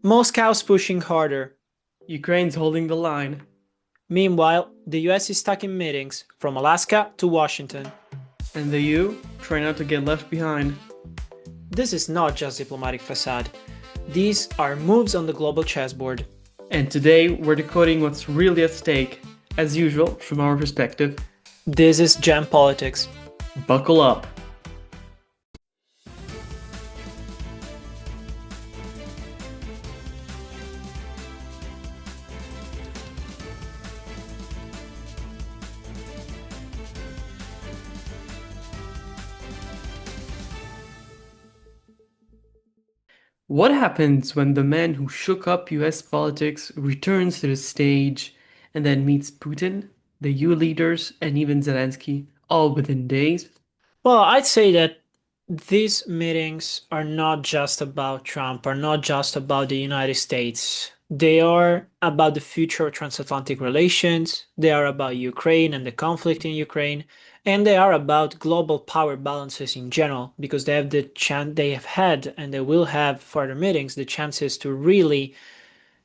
Moscow's pushing harder. Ukraine's holding the line. Meanwhile, the US is stuck in meetings from Alaska to Washington. And the EU try not to get left behind. This is not just diplomatic facade. These are moves on the global chessboard. And today we're decoding what's really at stake, as usual, from our perspective. This is Gem Politics. Buckle up. What happens when the man who shook up US politics returns to the stage and then meets Putin, the EU leaders, and even Zelensky, all within days? Well, I'd say that these meetings are not just about Trump, are not just about the United States. They are about the future of transatlantic relations. They are about Ukraine and the conflict in Ukraine. And they are about global power balances in general, because they have they have had and they will have further meetings, the chances to really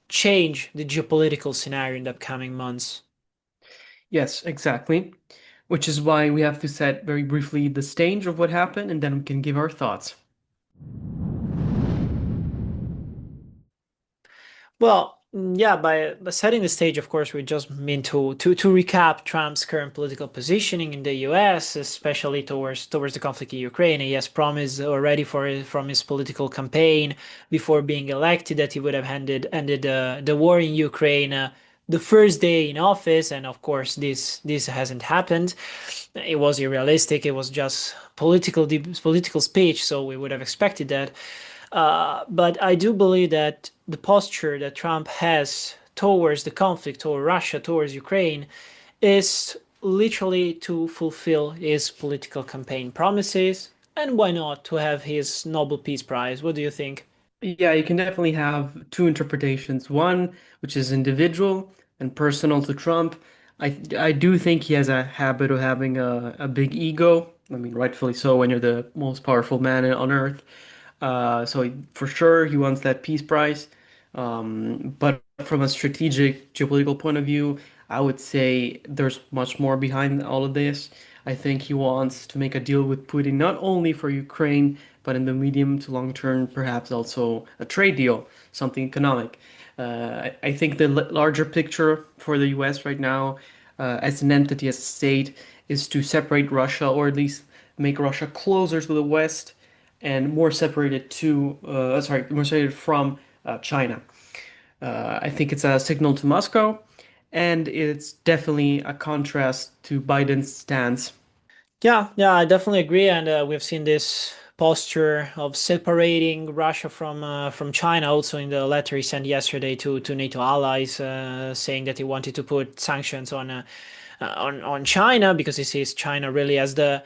change the geopolitical scenario in the upcoming months. Yes, exactly. Which is why we have to set very briefly the stage of what happened and then we can give our thoughts. Well, yeah, by setting the stage, of course, we just mean to recap Trump's current political positioning in the U.S., especially towards the conflict in Ukraine. He has promised already from his political campaign before being elected that he would have ended the war in Ukraine the first day in office, and of course, this hasn't happened. It was unrealistic. It was just political speech, so we would have expected that. But I do believe that the posture that Trump has towards the conflict, toward Russia, towards Ukraine, is literally to fulfill his political campaign promises. And why not to have his Nobel Peace Prize? What do you think? Yeah, you can definitely have two interpretations. One, which is individual and personal to Trump. I do think he has a habit of having a big ego. I mean, rightfully so when you're the most powerful man on earth. For sure, he wants that peace prize. But from a strategic geopolitical point of view, I would say there's much more behind all of this. I think he wants to make a deal with Putin not only for Ukraine, but in the medium to long term, perhaps also a trade deal, something economic. I think the larger picture for the US right now, as an entity, as a state, is to separate Russia, or at least make Russia closer to the West and more separated more separated from China. I think it's a signal to Moscow, and it's definitely a contrast to Biden's stance. Yeah, I definitely agree, and we've seen this posture of separating Russia from China also in the letter he sent yesterday to NATO allies, saying that he wanted to put sanctions on China because he sees China really as the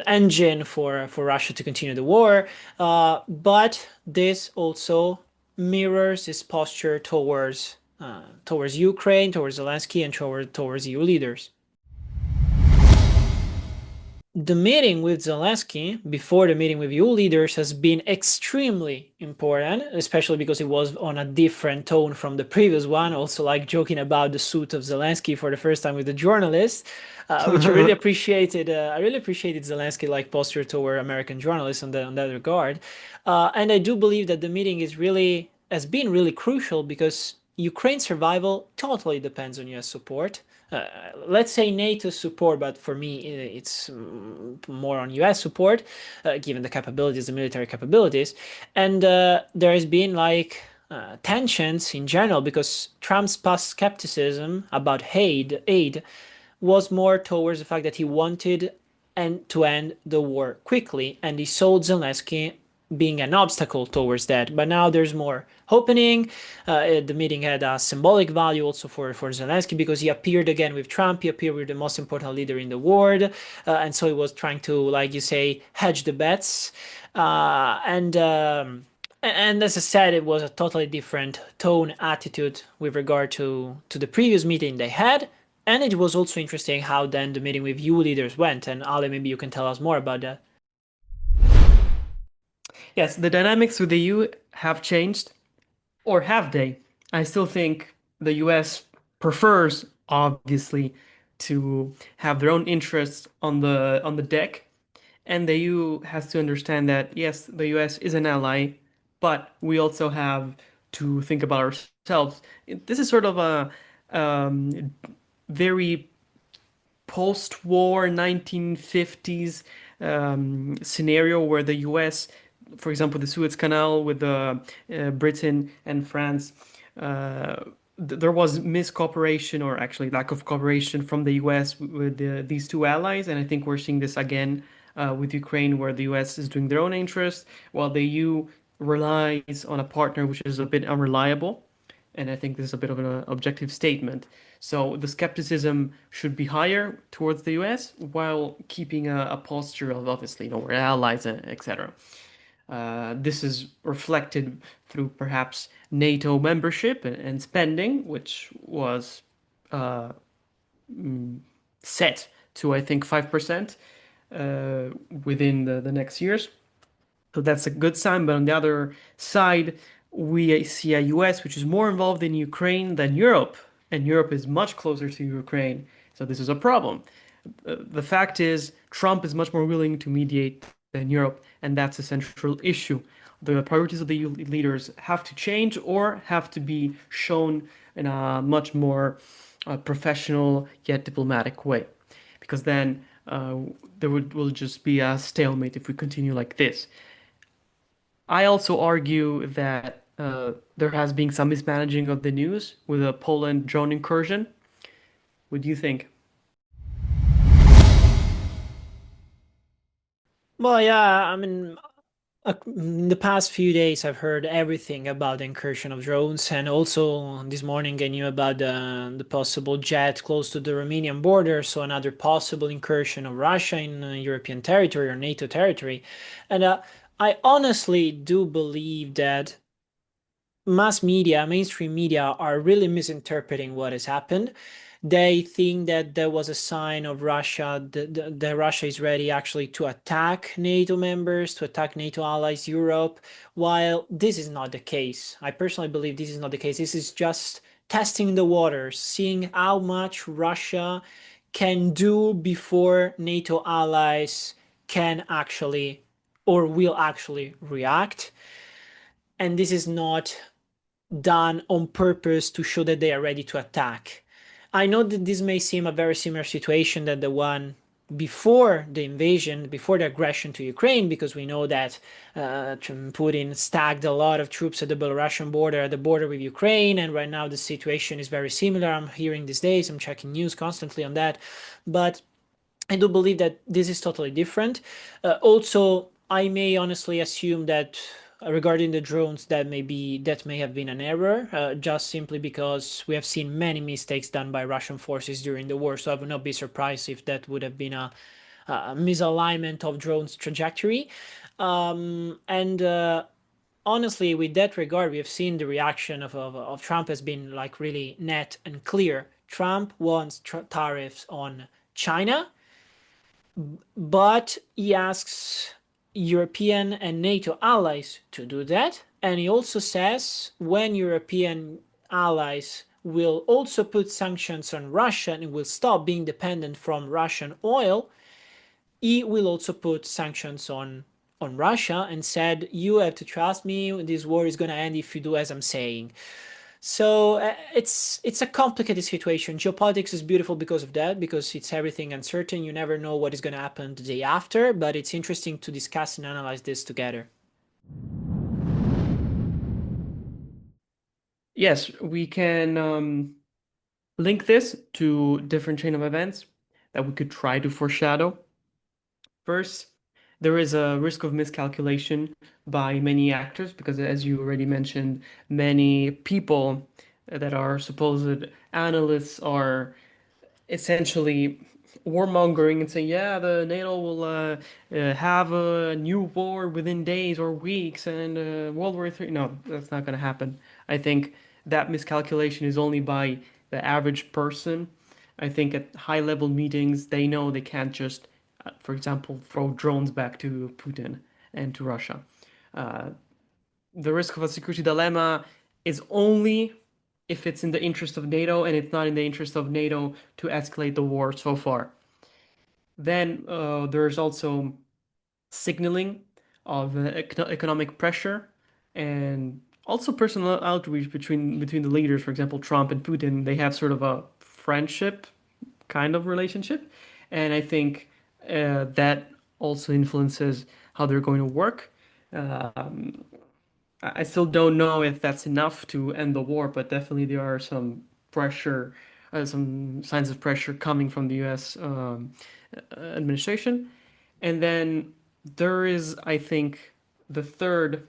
engine for Russia to continue the war. But this also mirrors his posture towards Ukraine, towards Zelensky, and towards EU leaders. The meeting with Zelensky before the meeting with EU leaders has been extremely important, especially because it was on a different tone from the previous one. Also, like joking about the suit of Zelensky for the first time with the journalist, which I really appreciated. I really appreciated Zelensky like posture toward American journalists on that regard. And I do believe that the meeting has been really crucial because Ukraine's survival totally depends on US support. Uh, let's say NATO support, but for me, it's more on US support, given the capabilities, the military capabilities. And there has been like tensions in general because Trump's past skepticism about aid was more towards the fact that he wanted to end the war quickly, and he sold Zelensky being an obstacle towards that. But now there's more opening. The meeting had a symbolic value also for Zelensky because he appeared again with Trump. He appeared with the most important leader in the world. And so he was trying to, like you say, hedge the bets. And as I said, it was a totally different tone, attitude with regard to the previous meeting they had. And it was also interesting how then the meeting with EU leaders went. And Ale, maybe you can tell us more about that. Yes, the dynamics with the EU have changed. Or have they? I still think the US prefers, obviously, to have their own interests on the deck, and the EU has to understand that yes, the US is an ally, but we also have to think about ourselves. This is sort of a um, very post-war 1950s scenario where the US, for example, the Suez Canal with Britain and France, there was miscooperation or actually lack of cooperation from the US with these two allies, and I think we're seeing this again with Ukraine, where the US is doing their own interest, while the EU relies on a partner which is a bit unreliable. And I think this is a bit of an objective statement. So the skepticism should be higher towards the US while keeping a posture of obviously, we're allies, etc. This is reflected through perhaps NATO membership and spending, which was uh, set to, I think, 5% uh, within the next years. So that's a good sign. But on the other side, we see a US which is more involved in Ukraine than Europe, and Europe is much closer to Ukraine. So this is a problem. The fact is, Trump is much more willing to mediate than Europe, and that's a central issue. The priorities of the EU leaders have to change or have to be shown in a much more professional yet diplomatic way, because then there will just be a stalemate if we continue like this. I also argue that there has been some mismanaging of the news with a Poland drone incursion. What do you think? Well, yeah, I mean, in the past few days, I've heard everything about the incursion of drones, and also this morning I knew about the possible jet close to the Romanian border, so another possible incursion of Russia in European territory or NATO territory. And I honestly do believe that mass media, mainstream media, are really misinterpreting what has happened. They think that there was a sign of Russia, that Russia is ready actually to attack NATO members, to attack NATO allies, Europe, while this is not the case. I personally believe this is not the case. This is just testing the waters, seeing how much Russia can do before NATO allies can actually or will actually react. And this is not done on purpose to show that they are ready to attack. I know that this may seem a very similar situation than the one before the invasion, before the aggression to Ukraine, because we know that Putin stacked a lot of troops at the Belarusian border, at the border with Ukraine, and right now the situation is very similar. I'm hearing these days, I'm checking news constantly on that, but I do believe that this is totally different. Also, I may honestly assume that regarding the drones, that may have been an error, just simply because we have seen many mistakes done by Russian forces during the war. So I would not be surprised if that would have been a misalignment of drones trajectory. And honestly, with that regard, we have seen the reaction of Trump has been like really net and clear. Trump wants tariffs on China, but he asks European and NATO allies to do that. And he also says when European allies will also put sanctions on Russia and will stop being dependent from Russian oil, he will also put sanctions on Russia and said, you have to trust me, this war is going to end if you do as I'm saying. So it's a complicated situation. Geopolitics is beautiful because of that, because it's everything uncertain. You never know what is going to happen the day after, but it's interesting to discuss and analyze this together. Yes, we can link this to different chain of events that we could try to foreshadow. First, there is a risk of miscalculation by many actors because, as you already mentioned, many people that are supposed analysts are essentially warmongering and saying, yeah, the NATO will have a new war within days or weeks and World War III. No, that's not going to happen. I think that miscalculation is only by the average person. I think at high level meetings, they know they can't just, for example, throw drones back to Putin and to Russia. Uh, the risk of a security dilemma is only if it's in the interest of NATO and it's not in the interest of NATO to escalate the war so far. Then there's also signaling of economic pressure and also personal outreach between the leaders. For example, Trump and Putin, they have sort of a friendship kind of relationship, and I think that also influences how they're going to work. Um, I still don't know if that's enough to end the war, but definitely there are some pressure, some signs of pressure coming from the U.S. Administration. And then there is, I think, the third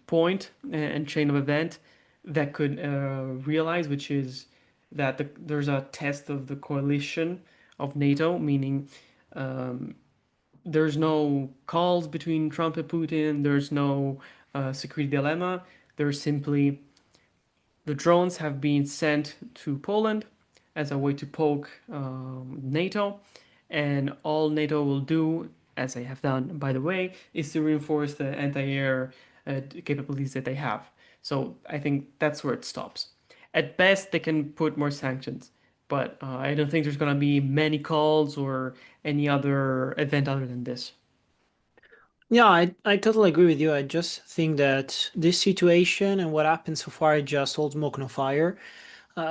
point and chain of event that could realize, which is that there's a test of the coalition of NATO, meaning um, there's no calls between Trump and Putin, there's no security dilemma. There's simply the drones have been sent to Poland as a way to poke NATO, and all NATO will do, as they have done, by the way, is to reinforce the anti-air capabilities that they have. So I think that's where it stops. At best, they can put more sanctions, but I don't think there's going to be many calls or any other event other than this. Yeah, I totally agree with you. I just think that this situation and what happened so far is just old smoke no fire.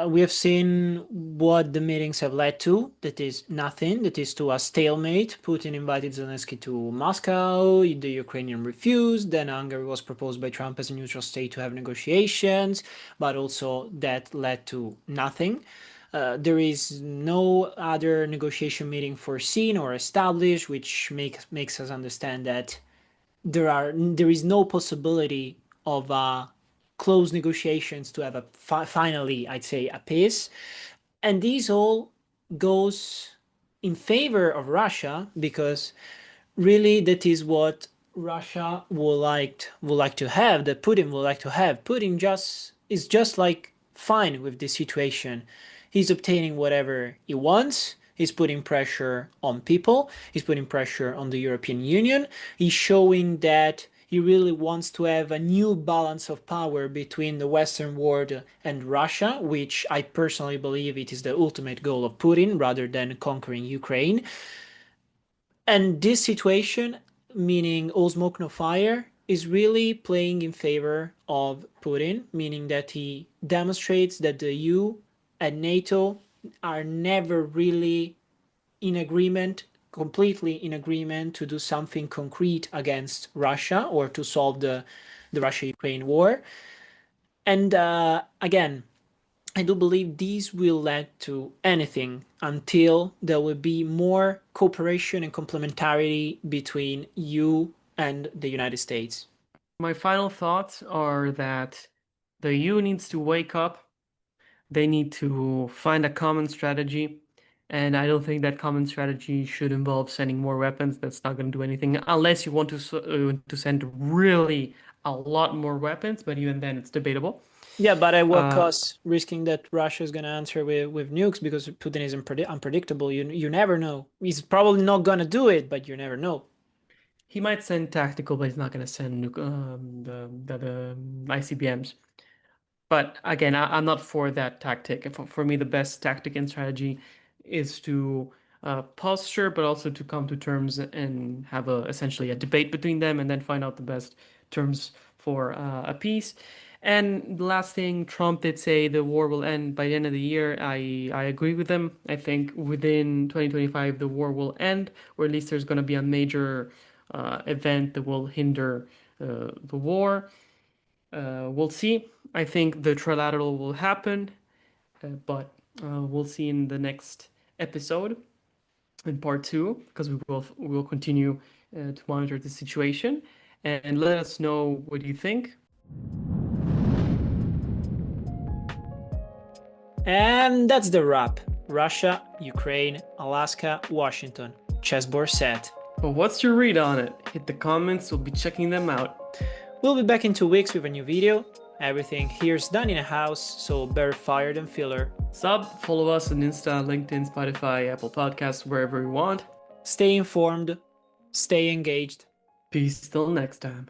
We have seen what the meetings have led to. That is nothing. That is to a stalemate. Putin invited Zelensky to Moscow. The Ukrainian refused. Then Hungary was proposed by Trump as a neutral state to have negotiations, but also that led to nothing. There is no other negotiation meeting foreseen or established, which makes us understand that there is no possibility of close negotiations to have a finally, I'd say, a peace. And this all goes in favor of Russia because really that is what Russia would like to have, that Putin would like to have. Putin just is just like fine with this situation. He's obtaining whatever he wants. He's putting pressure on people. He's putting pressure on the European Union. He's showing that he really wants to have a new balance of power between the Western world and Russia, which I personally believe it is the ultimate goal of Putin rather than conquering Ukraine. And this situation, meaning all smoke no fire, is really playing in favor of Putin, meaning that he demonstrates that the EU and NATO are never really in agreement, completely in agreement to do something concrete against Russia or to solve the Russia-Ukraine war. And again, I do believe these will lead to anything until there will be more cooperation and complementarity between you and the United States. My final thoughts are that the EU needs to wake up. They need to find a common strategy. And I don't think that common strategy should involve sending more weapons. That's not going to do anything unless you want to send really a lot more weapons. But even then, it's debatable. Yeah, but at what Uh, cost? Risking that Russia is going to answer with nukes because Putin is unpredictable. You never know. He's probably not going to do it, but you never know. he might send tactical, but he's not going to send the ICBMs. But again, I'm not for that tactic. For me, the best tactic and strategy is to posture, but also to come to terms and have essentially a debate between them, and then find out the best terms for a peace. And the last thing, Trump did say the war will end by the end of the year. I agree with him. I think within 2025 the war will end, or at least there's going to be a major event that will hinder the war. We'll see. I think the trilateral will happen, but we'll see in the next episode in part two because we will continue to monitor the situation and let us know what you think. And that's the wrap. Russia, Ukraine, Alaska, Washington. Chessboard set. But what's your read on it? Hit the comments. We'll be checking them out. We'll be back in 2 weeks with a new video. Everything here's done in a house, so better fire than filler. Follow us on Insta, LinkedIn, Spotify, Apple Podcasts, wherever you want. Stay informed, stay engaged. Peace till next time.